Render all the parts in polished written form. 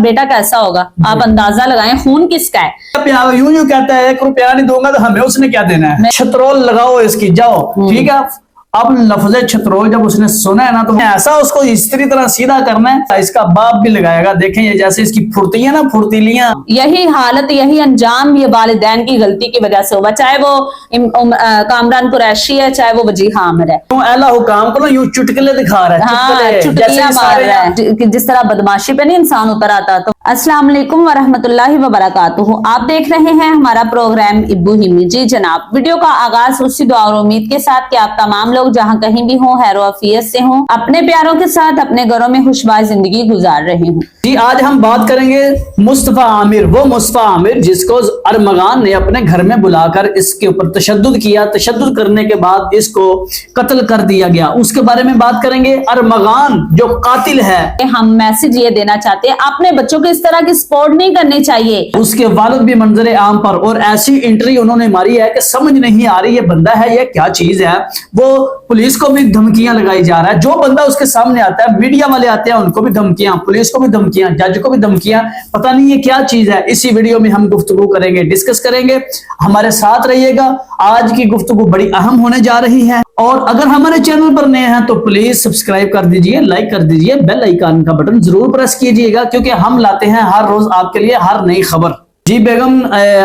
बेटा कैसा होगा, आप अंदाजा लगाएं खून किसका है। यूं कहता है 1 रुपया नहीं दूंगा तो हमें उसने क्या देना है। छतरोल लगाओ इसकी, जाओ ठीक है। अब लफ्ज़ छतरोल जब उसने सुना है ना तो ऐसा उसको इसी तरह सीधा करना है, इसका बाप भी लगाएगा। देखें ये जैसे इसकी फुर्तियां ना, फुर्तीलियां, यही हालत यही अंजाम ये वालिदैन की गलती की वजह से हुआ, चाहे वो कामरान कुरैशी है चाहे वो वजीह आमिर है। तो अला हुकाम को ना यूं चुटकले दिखा रहा है, हाँ, चुटकियां मार रहा है जिस तरह बदमाशी पे नहीं इंसान उतर आता। तो अस्सलाम वालेकुम वरहमतुल्लाहि वबरकातुहू, आप देख रहे हैं हमारा प्रोग्राम इब्बू हिमी। जी जनाब, वीडियो का आगाज उसी दुआ और उम्मीद के साथ कि आप तमाम लोग जहां कहीं भी हों हैरो अफियत से हों, अपने प्यारों के साथ अपने घरों में खुशबाज जिंदगी गुजार रहे हों। जी आज हम बात करेंगे मुस्तफा आमिर, वो मुस्तफा आमिर जिसको अरमगान ने अपने घर में बुलाकर इसके ऊपर तशद्दुद किया, तशद्दुद करने के बाद इसको कत्ल कर दिया गया, उसके बारे में बात करेंगे। अरमगान जो कातिल है, हम मैसेज ये देना चाहते हैं अपने बच्चों को इस तरह की सपोर्ट नहीं करनी चाहिए। उसके वालिद भी मंजरे आम पर, और ऐसी एंट्री उन्होंने मारी है कि समझ नहीं आ रही ये बंदा है ये क्या चीज है। वो पुलिस को भी धमकियां लगाई जा रहा है, जो बंदा उसके सामने आता है, मीडिया वाले आते हैं उनको भी धमकियां, पुलिस को भी धमकियां, जज को भी धमकियां, पता नहीं ये क्या चीज है। इसी वीडियो में हम गुफ्तगू करेंगे, डिस्कस करेंगे, हमारे साथ रहिएगा। आज की गुफ्तगू बड़ी अहम होने जा रही है, और अगर हमारे चैनल पर नए हैं तो प्लीज सब्सक्राइब कर दीजिए, लाइक कर दीजिए, बेल आइकन का बटन जरूर प्रेस कीजिएगा, क्योंकि हम लाते हैं हर रोज आपके लिए हर नई खबर। जी बेगम,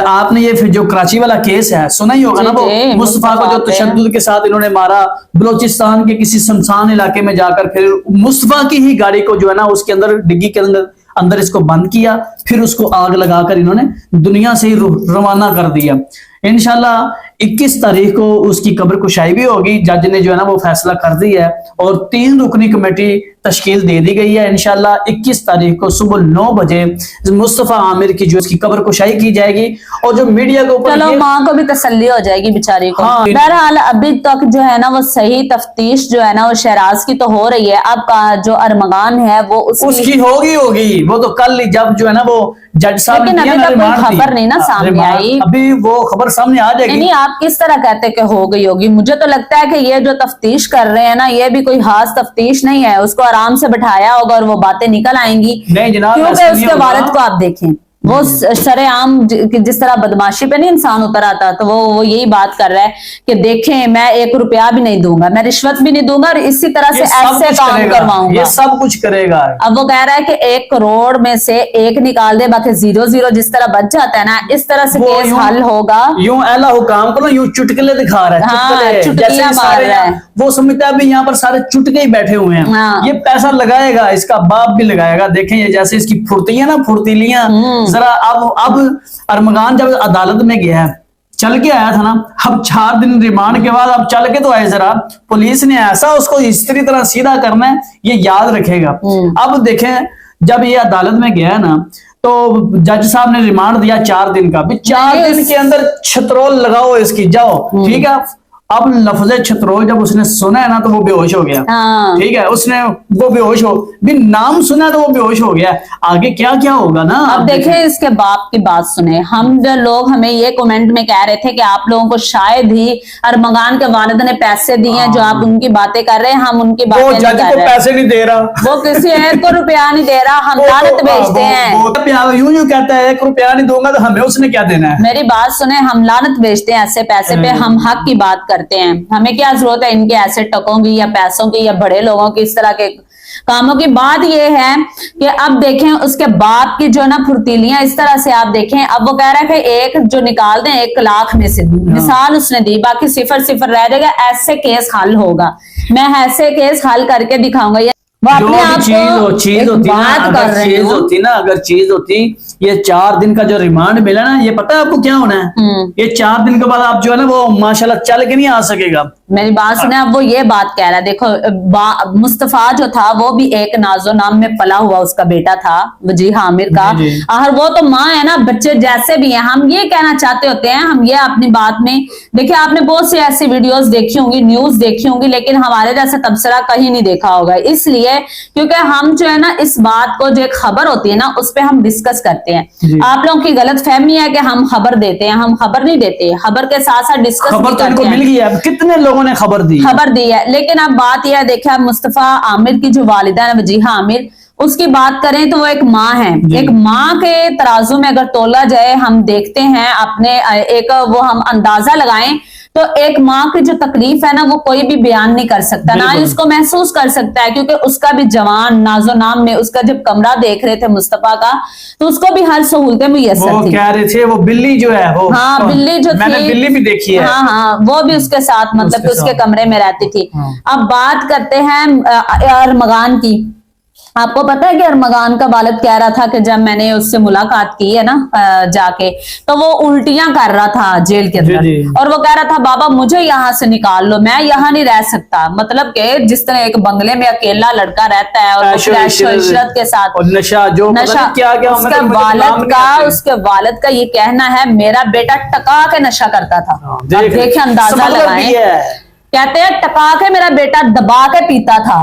आपने ये फिर जो कराची वाला केस है सुना ही होगा ना, वो मुस्तफा को जो तशद्दुद के साथ इन्होंने मारा, बलोचिस्तान के किसी सुनसान इलाके में जाकर फिर मुस्तफा की ही गाड़ी को जो है ना उसके अंदर डिग्गी के अंदर इसको बंद किया, फिर उसको आग लगाकर इन्होंने दुनिया से ही रवाना कर दिया। इंशाल्लाह 21 तारीख को उसकी कब्र कुशाई भी होगी, जज ने जो है ना वो फैसला कर दिया है, और 3 रुकनी कमेटी तश्कील दे दी गई है। इंशाल्लाह 21 तारीख को सुबह 9 बजे मुस्तफा आमिर की जो उसकी कब्र कुशाई की जाएगी, और जो मीडिया के ऊपर चलो माँ को भी तसल्ली हो जाएगी बेचारी को। हाँ, बहरहाल अभी तक जो है ना वो सही तफ्तीश जो है ना वो शहराज की तो हो रही है, अब का जो अरमगान है वो उसकी होगी, वो तो कल जब जो है ना वो जज साहब, लेकिन अभी तक कोई खबर नहीं ना सामने आई, अभी वो खबर सामने आ जाएगी। नहीं, आप किस तरह कहते कि हो गई होगी, मुझे तो लगता है कि ये जो तफ्तीश कर रहे हैं ना ये भी कोई खास तफ्तीश नहीं है, उसको आराम से बैठाया होगा और वो बातें निकल आएंगी। नहीं जनाब, क्योंकि उसके वालिद को आप देखें, वो सरेआम जिस तरह बदमाशी पे नहीं इंसान उतर आता, तो वो यही बात कर रहा है कि देखें मैं 1 रुपया भी नहीं दूंगा, मैं रिश्वत भी नहीं दूंगा, और इसी तरह से ऐसे काम करवाऊंगा, ये सब कुछ करेगा। अब वो कह रहा है कि 1 करोड़ में से 1 निकाल दे, बाकी 0-0 जिस तरह बच जाता है ना, इस तरह से केस हल होगा। यूं अला हुकाम को ना यूं चुटकले दिखा रहा है, हाँ, चुटकियां मार रहा है। वो समझता है यहाँ पर सारे चुटके ही बैठे हुए हैं। हाँ। ये पैसा लगाएगा, इसका बाप भी लगाएगा। देखें ये जैसे इसकी फुर्तियां ना, फुर्तीलियां, जरा अब अरमगान जब अदालत में गया है, चल के आया था ना, अब 4 दिन रिमांड के बाद अब चल के तो आए, जरा पुलिस ने ऐसा उसको इस तरह सीधा करना है, ये याद रखेगा। अब देखें जब ये अदालत में गया ना तो जज साहब ने रिमांड दिया 4 दिन का, 4 दिन के अंदर छतरोल लगाओ इसकी, जाओ ठीक है। अब लफ्ज़ छतरोल जब उसने सुना है ना तो वो बेहोश हो गया। हाँ। ठीक है, उसने वो बेहोश हो भी नाम सुना तो वो बेहोश हो गया। आगे क्या क्या होगा ना, अब देखें इसके बाप की बात सुने। हम जो लोग हमें ये कमेंट में कह रहे थे कि आप लोगों को शायद ही अरमगान के वालिद ने पैसे दिए हैं, जो आप उनकी बातें कर रहे हैं, हम उनकी बातें नहीं कर रहे। पैसे नहीं दे रहा, वो किसी 1 रुपया नहीं दे रहा, हम लानत भेजते हैं। यूं कहता है 1 रुपया नहीं दूंगा तो हमें उसने क्या देना है। मेरी बात सुने, हम लानत भेजते हैं ऐसे पैसे पे, हम हक की बात करते हैं। हमें क्या जरूरत है इनके ऐसे टकों की या पैसों की या बड़े लोगों की इस तरह के कामों की। बात यह है कि अब देखें उसके बाप की जो ना फुर्तीलियां इस तरह से आप देखें। अब वो कह रहा है कि 1 जो निकाल दें 1 लाख में से, मिसाल उसने दी, बाकी 0-0 रह जाएगा, ऐसे केस हल होगा, मैं ऐसे केस हल करके दिखाऊंगा। चीज होती ना, अगर चीज होती, ये 4 दिन का जो रिमांड मिला ना, ये पता है आपको क्या होना है, ये 4 दिन के बाद आप जो है ना वो माशाल्लाह चल के नहीं आ सकेगा। मेरी बात सुने, अब वो ये बात कह रहा है, देखो मुस्तफा जो था वो भी एक नाजो नाम में पला हुआ उसका बेटा था, वजीह आमिर का, और वो तो माँ है ना, बच्चे जैसे भी हैं। हम ये कहना चाहते होते हैं, हम ये अपनी बात में देखिए, आपने बहुत सी ऐसी वीडियोस देखी होंगी, न्यूज देखी होंगी, लेकिन हमारे जैसा तबसरा कहीं नहीं देखा होगा, इसलिए क्योंकि हम जो है ना इस बात को, जो एक खबर होती है ना उस पर हम डिस्कस करते हैं। आप लोगों की गलत फहमी है कि हम खबर देते हैं, हम खबर नहीं देते, खबर के साथ साथ डिस्कस भी करते हैं। मिल गई है, कितने लोगों ने खबर दी है। लेकिन अब बात यह है, देखिए अब मुस्तफा आमिर की जो वालिदा है वजीहा आमिर, उसकी बात करें तो वो एक माँ है। एक माँ के तराजू में अगर तोला जाए, हम देखते हैं अपने एक वो हम अंदाजा लगाएं तो एक माँ की जो तकलीफ है ना वो कोई भी बयान नहीं कर सकता, ना ही उसको महसूस कर सकता है, क्योंकि उसका भी जवान नाजो नाम में उसका जब कमरा देख रहे थे मुस्तफा का तो उसको भी हर सहूलतें मुयस्सर थी। कह रहे थे वो बिल्ली जो है वो, हाँ बिल्ली जो मैंने थी, बिल्ली भी देखी है। हाँ वो भी उसके साथ मतलब कि उसके कमरे में रहती थी। अब बात करते हैं अरमगान की। आपको पता है कि अरमगान का वालिद कह रहा था कि जब मैंने उससे मुलाकात की है ना जाके, तो वो उल्टियां कर रहा था जेल के अंदर, और वो कह रहा था बाबा मुझे यहाँ से निकाल लो, मैं यहाँ नहीं रह सकता। मतलब कि जिस तरह एक बंगले में अकेला लड़का रहता है और इशरत के साथ और नशा उसके वालिद का ये कहना है मेरा बेटा टका के नशा करता था। देखिए अंदाजा लगाएं, कहते हैं टका के मेरा बेटा दबा के पीता था।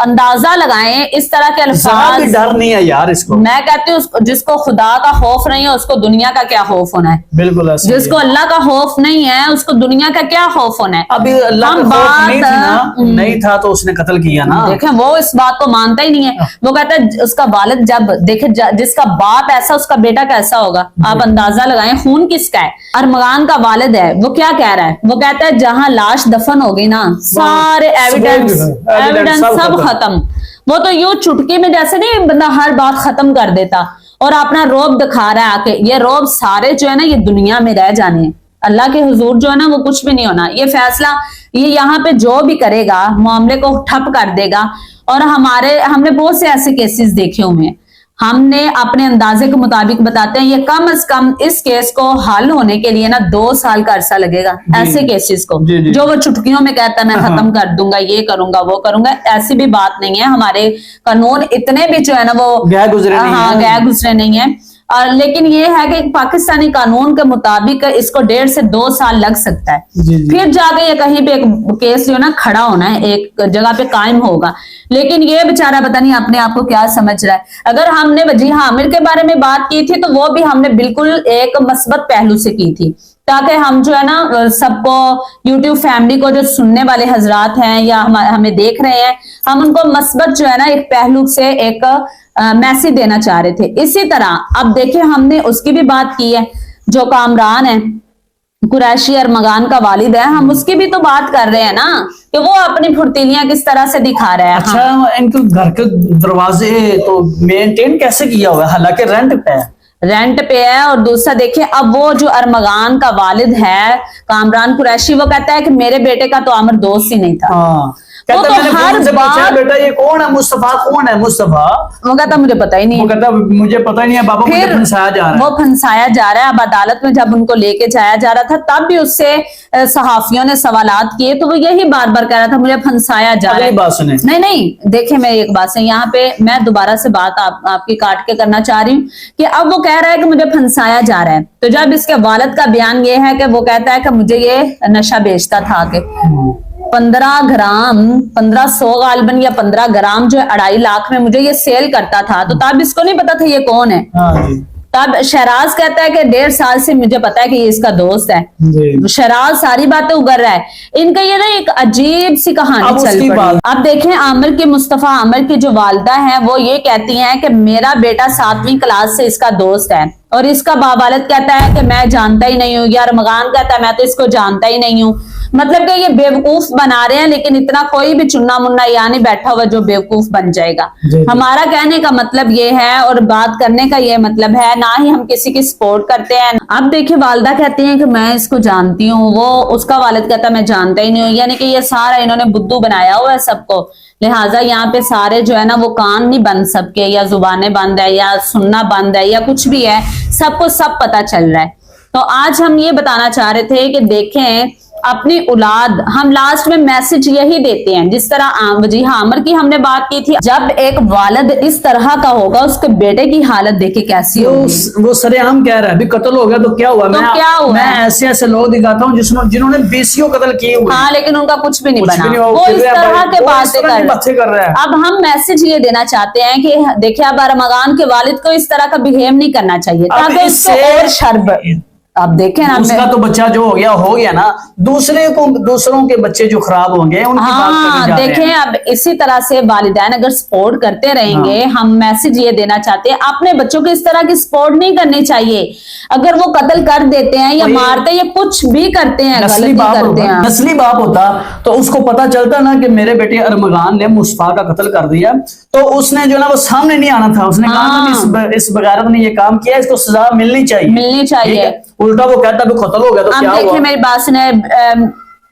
अंदाजा लगाएं इस तरह के अल्फाज। डर नहीं है यार इसको। मैं कहती हूँ जिसको खुदा का खौफ नहीं है उसको दुनिया का क्या खौफ होना है। बिल्कुल जिसको अल्लाह का खौफ नहीं है उसको दुनिया का क्या खौफ होना है। अभी अल्लाह का खौफ नहीं था तो उसने कत्ल किया ना। देखें वो इस बात को मानता ही नहीं है। वो कहता है उसका वालिद जब देखे जिसका बाप ऐसा उसका बेटा कैसा होगा। आप अंदाजा लगाएं खून किसका है। अरमगान का वालिद है, वो क्या कह रहा है, वो कहता है जहां लाश दफन होगी ना सारे एविडेंस सब खत्म। वो तो यूं चुटकी में जैसे नहीं बंदा हर बात खत्म कर देता और अपना रोब दिखा रहा है आके। ये रोब सारे जो है ना ये दुनिया में रह जाने हैं, अल्लाह के हुजूर जो है ना वो कुछ भी नहीं होना। ये फैसला ये यहाँ पे जो भी करेगा मामले को ठप कर देगा। और हमने बहुत से ऐसे केसेस देखे हुए हैं, हमने अपने अंदाजे के मुताबिक बताते हैं ये कम से कम इस केस को हल होने के लिए ना 2 साल का अरसा लगेगा। ऐसे केसेस को जो वो चुटकियों में कहता है मैं खत्म कर दूंगा, ये करूंगा वो करूंगा, ऐसी भी बात नहीं है। हमारे कानून इतने भी जो है ना वो गैर गुजरे नहीं है। और लेकिन ये है कि पाकिस्तानी कानून के मुताबिक इसको 1.5 से 2 साल लग सकता है। फिर जाके ये कहीं पे एक केस जो है ना खड़ा होना है, एक जगह पे कायम होगा। लेकिन ये बेचारा पता नहीं अपने आप को क्या समझ रहा है। अगर हमने वजीह आमिर के बारे में बात की थी तो वो भी हमने बिल्कुल एक मस्बत पहलू से की थी, ताकि हम जो है ना सबको यूट्यूब फैमिली को जो सुनने वाले हजरात हैं या हमें देख रहे हैं, हम उनको मस्बत जो है ना एक पहलू से एक मैसेज देना चाह रहे थे। इसी तरह अब देखिए हमने उसकी भी बात की है जो कामरान है कुरैशी अरमगान का वालिद है, हम उसकी भी तो बात कर रहे हैं ना कि वो अपनी फुर्तीलियां किस तरह से दिखा रहा है। अच्छा इनके घर के दरवाजे तो मेंटेन कैसे किया हुआ है, हालांकि रेंट पे है। और दूसरा देखिए अब वो जो अरमगान का वालिद है कामरान कुरैशी वो कहता है कि मेरे बेटे का तो आमिर दोस्त ही नहीं था। कहता तो हर बार बेटा ये कौन है मुस्तफा, कौन है मुस्तफा, वो कहता मुझे पता ही नहीं, वो कहता मुझे पता ही नहीं है बाबा, मुझे फंसाया जा रहा है। वो फंसाया जा रहा है। अब अदालत में जब उनको लेके जाया जा रहा था तब भी उससे सहाफियों ने सवालात किए तो वो यही बार बार कह रहा था मुझे फंसाया जा रहा है। बात सुने नहीं देखिए मैं एक बात से यहाँ पे मैं दोबारा से बात आपकी काट के करना चाह रही हूँ कि अब वो कह रहा है कि मुझे फंसाया जा रहा है। तो जब इसके वालिद का बयान ये है कि वो कहता है कि मुझे ये नशा बेचता था कि 15 ग्राम 1500 गालबन या 15 ग्राम जो 2.5 लाख में मुझे ये सेल करता था। तो तब इसको नहीं पता था ये कौन है। तब शहराज कहता है कि 1.5 साल से मुझे पता है कि ये इसका दोस्त है। शहराज सारी बातें उगर रहा है। इनका ये ना एक अजीब सी कहानी चल पड़ी। अब देखें आमिर की मुस्तफा आमिर की जो वालिदा है वो ये कहती हैं कि मेरा बेटा 7वीं क्लास से इसका दोस्त है और इसका बाबालत कहता है कि मैं जानता ही नहीं हूँ। या अरमगान कहता है मैं तो इसको जानता ही नहीं हूँ। मतलब कि ये बेवकूफ बना रहे हैं, लेकिन इतना कोई भी चुन्ना मुन्ना या नहीं बैठा हुआ जो बेवकूफ बन जाएगा। हमारा कहने का मतलब ये है और बात करने का ये मतलब है, ना ही हम किसी की सपोर्ट करते हैं। अब देखिए वालिदा कहती हैं कि मैं इसको जानती हूँ, वो उसका वालिद कहता है मैं जानता ही नहीं हूँ। यानी कि ये सारा इन्होंने बुद्धू बनाया हुआ है सबको, लिहाजा यहाँ पे सारे जो है ना वो कान नहीं बंद सबके, या जुबानें बंद है या सुनना बंद है या कुछ भी है, सबको सब पता चल रहा है। तो आज हम ये बताना चाह रहे थे कि देखें अपनी औलाद, हम लास्ट में मैसेज यही देते हैं जिस तरह वजीह आमिर की हमने बात की थी। जब एक वालिद इस तरह का होगा उसके बेटे की हालत देखे कैसी होगी। वो सरेआम कह रहा है अभी कत्ल हो गया तो क्या हुआ, मैं ऐसे ऐसे लोग दिखाता हूँ जिन्होंने 20 कत्ल किए हुए। हाँ लेकिन उनका कुछ भी नहीं बना, वो इस तरह के बातें कर रहे हैं। अब हम मैसेज ये देना चाहते हैं कि देखिए अब अरमगान के वालिद को इस तरह का बिहेव नहीं करना चाहिए ताकि उसको और शर्म अब देखें ना, उसका तो बच्चा जो हो गया ना, दूसरों के बच्चे जो खराब हो गए उनकी बात करने जा रहे हैं। देखें अब इसी तरह से वालिदैन अगर सपोर्ट करते रहेंगे, हम मैसेज ये देना चाहते हैं अपने बच्चों को इस तरह की सपोर्ट नहीं करनी चाहिए। अगर वो कत्ल कर देते हैं या मारते हैं या कुछ भी करते हैं, नस्ली बाप होता तो उसको पता चलता ना कि मेरे बेटे अरमगान ने मुस्तफा का कत्ल कर दिया, तो उसने जो ना वो सामने नहीं आना था, उसने कहा इस बगारत ने ये काम किया, इसको सजा मिलनी चाहिए। उल्टा वो कहता भी कत्ल हो गया तो क्या हुआ? मेरी बात सुने,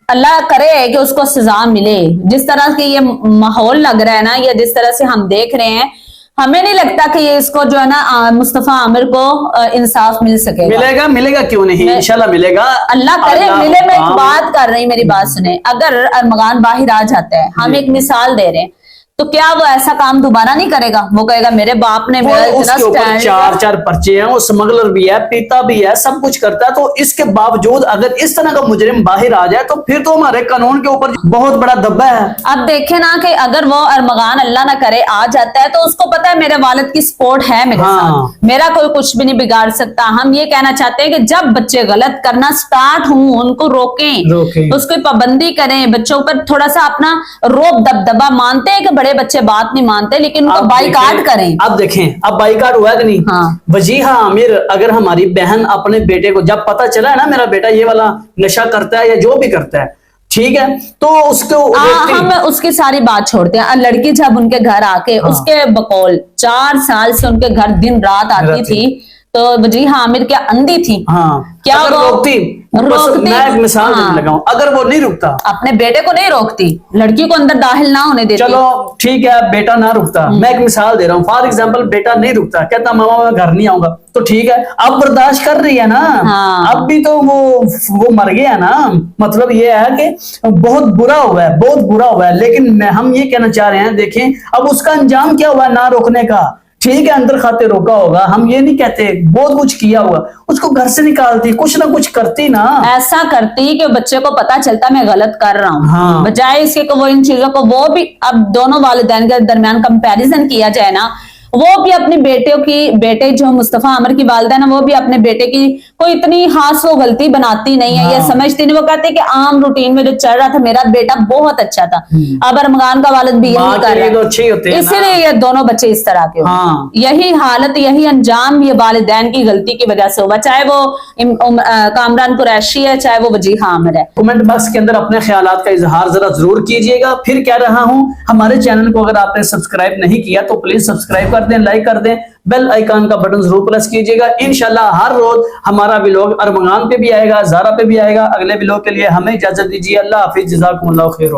अल्लाह करे कि उसको सजा मिले। जिस तरह के ये माहौल लग रहा है ना, या जिस तरह से हम देख रहे हैं, हमें नहीं लगता कि ये इसको जो है ना मुस्तफा आमिर को इंसाफ मिल सकेगा। मिलेगा क्यों नहीं, इंशाल्लाह मिलेगा, अल्लाह करे मिले। मैं एक बात कर रही, मेरी बात सुने, अगर अरमगान बाहर आ जाता है, हम एक मिसाल दे रहे हैं, तो क्या वो ऐसा काम दोबारा नहीं करेगा? वो कहेगा मेरे बाप ने मेरा इतना स्टैंड, चार पर्चे हैं, वो स्मगलर भी है, पीता भी है, सब कुछ करता है, तो इसके बावजूद अगर इस तरह का मुजरिम बाहर आ जाए तो फिर तो हमारे कानून के ऊपर बहुत बड़ा दब्बा है। अब देखे ना कि अगर वो अरमगान अल्लाह ना करे आ जाता है, तो उसको पता है मेरे वालिद की सपोर्ट है मेरे साथ, मेरा कोई कुछ भी नहीं बिगाड़ सकता। हम ये कहना चाहते हैं कि जब बच्चे गलत करना स्टार्ट हों, उनको रोकें, उसकी पाबंदी करें, बच्चों पर थोड़ा सा अपना रोब दबदबा। मानते हैं कि बड़े बच्चे बात नहीं मानते, लेकिन उनको बाइकाट करें। अब देखें, अब बाइकाट हुआ कि नहीं? वजीहा आमिर, अगर हमारी बहन अपने बेटे को जब पता चला है ना मेरा बेटा ये वाला नशा करता है या जो भी करता है, ठीक है, तो उसको हम उसकी सारी बात छोड़ते हैं। लड़की जब उनके घर आके उसके बकौल 4 साल से उनके घर दिन रात आती थी, तो वजीहा आमिर क्या अंधी थी? क्या वो रोकती? मैं एक मिसाल देने लगा हूं, अगर वो नहीं रुकता, अपने बेटे को नहीं रोकती, लड़की को अंदर दाखिल ना होने देती, चलो ठीक है, बेटा ना रुकता, मैं एक मिसाल दे रहा हूँ, फॉर एग्जांपल बेटा नहीं रुकता, कहता मामा मैं घर नहीं आऊंगा, तो ठीक है, अब बर्दाश्त कर रही है ना, अब भी तो वो मर गया ना। मतलब ये है कि बहुत बुरा हुआ है, लेकिन हम ये कहना चाह रहे हैं, देखें अब उसका अंजाम क्या हुआ ना रोकने का। ठीक है, अंदर खाते रोका होगा, हम ये नहीं कहते, बहुत कुछ किया हुआ, उसको घर से निकालती, कुछ ना कुछ करती ना, ऐसा करती कि बच्चे को पता चलता मैं गलत कर रहा हूँ। बजाय इसके को वो इन चीजों को, वो भी अब दोनों वालिदैन के दरमियान कंपैरिजन किया जाए ना, वो भी अपने बेटे जो मुस्तफा आमिर की वालिदा ना, वो भी अपने बेटे की कोई इतनी खास वो गलती बनाती नहीं है, ये समझती नहीं। वो कहते हैं कि आम रूटीन में जो चल रहा था मेरा बेटा बहुत अच्छा था। अब अरमगान का वालिद भी यही कर रहा है, तो इसीलिए ये दोनों बच्चे इस तरह के यही हालत, यही अंजाम ये वालिदैन की गलती की वजह से हुआ, चाहे वो कामरान कुरैशी है, चाहे वो वजीहा आमिर है। कमेंट बॉक्स के अंदर अपने ख्यालात का इजहार जरा जरूर कीजिएगा। फिर कह रहा हूँ, हमारे चैनल को अगर आपने सब्सक्राइब नहीं किया तो प्लीज सब्सक्राइब कर दें, लाइक कर दें, बेल आइकन का बटन जरूर प्रेस कीजिएगा। इंशाल्लाह हर रोज हमारा व्लॉग अरमगान पे भी आएगा, ज़ारा पे भी आएगा। अगले व्लॉग के लिए हमें इजाजत दीजिए। अल्लाह हाफिज, जज़ाकुमुल्लाह खैर।